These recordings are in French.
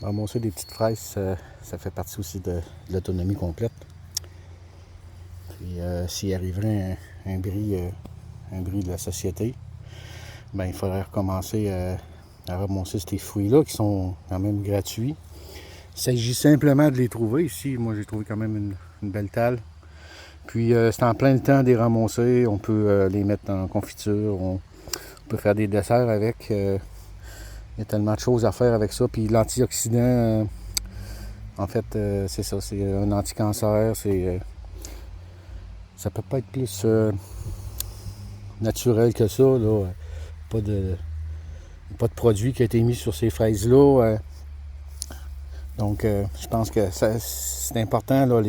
Ramasser des petites fraises, ça fait partie aussi de l'autonomie complète. Puis s'il arriverait un bris de la société, ben il faudrait recommencer à ramasser ces fruits-là qui sont quand même gratuits. Il s'agit simplement de les trouver. Ici, moi j'ai trouvé quand même une belle talle. Puis c'est en plein temps de les ramasser. On peut les mettre en confiture. On peut faire des desserts avec. Il y a tellement de choses à faire avec ça. Puis l'antioxydant, en fait, c'est ça. C'est un anti-cancer. Ça peut pas être plus naturel que ça. Là. Pas de produit qui a été mis sur ces fraises-là. Donc, je pense que c'est important là,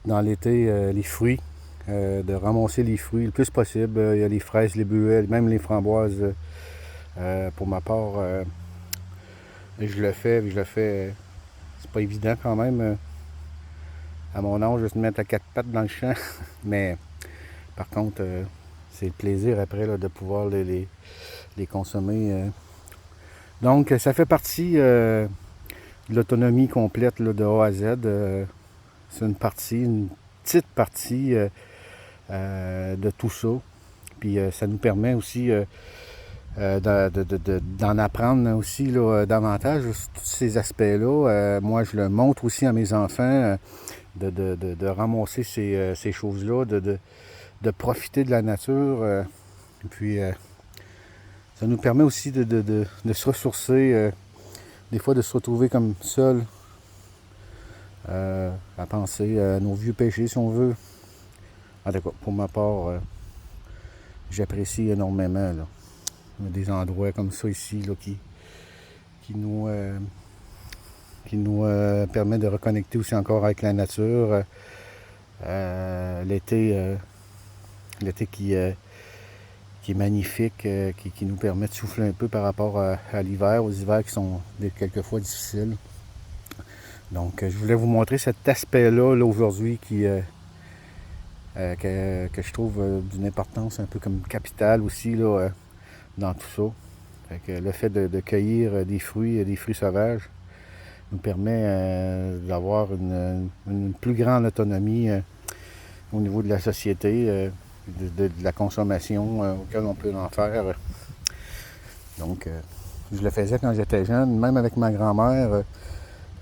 dans l'été, les fruits. De ramasser les fruits le plus possible. Il y a les fraises, les bleuets, même les framboises. Pour ma part, je le fais. C'est pas évident quand même. À mon âge, je vais se mettre à quatre pattes dans le champ. Mais par contre, c'est le plaisir après là, de pouvoir les consommer. Donc, ça fait partie de l'autonomie complète là, de A à Z. C'est une petite partie de tout ça. Puis ça nous permet aussi d'en apprendre aussi là, davantage sur tous ces aspects-là. Moi, je le montre aussi à mes enfants de ramasser ces choses-là, de profiter de la nature. Puis, ça nous permet aussi de se ressourcer, des fois de se retrouver comme seul, à penser à nos vieux péchés, si on veut. En tout cas, pour ma part, j'apprécie énormément là. Des endroits comme ça ici là, qui nous permet de reconnecter aussi encore avec la nature. L'été qui est magnifique, qui nous permet de souffler un peu par rapport à l'hiver, aux hivers qui sont quelquefois difficiles. Donc, je voulais vous montrer cet aspect-là là, aujourd'hui que je trouve d'une importance un peu comme capitale aussi là, dans tout ça. Fait que le fait de cueillir des fruits sauvages nous permet d'avoir une plus grande autonomie au niveau de la société, de la consommation auquel on peut en faire. Donc, je le faisais quand j'étais jeune, même avec ma grand-mère.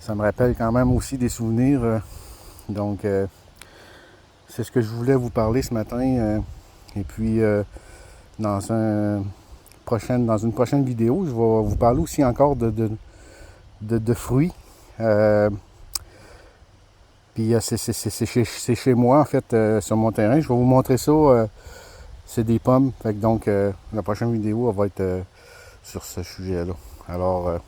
Ça me rappelle quand même aussi des souvenirs. Donc, c'est ce que je voulais vous parler ce matin. Et puis, dans une prochaine vidéo, je vais vous parler aussi encore de fruits. Puis c'est chez moi, en fait, sur mon terrain. Je vais vous montrer ça. C'est des pommes. Fait que donc, la prochaine vidéo, elle va être sur ce sujet-là. Alors,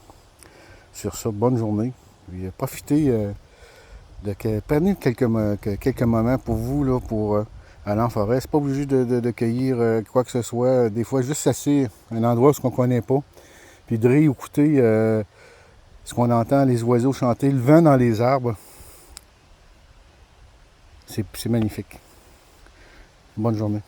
sur ça, bonne journée. Puis, profitez prenez quelques moments pour vous, là, pour aller en forêt. C'est pas obligé de cueillir quoi que ce soit. Des fois, juste assez un endroit où on ne connaît pas. Puis de réécouter ce qu'on entend, les oiseaux chanter, le vent dans les arbres. C'est magnifique. Bonne journée.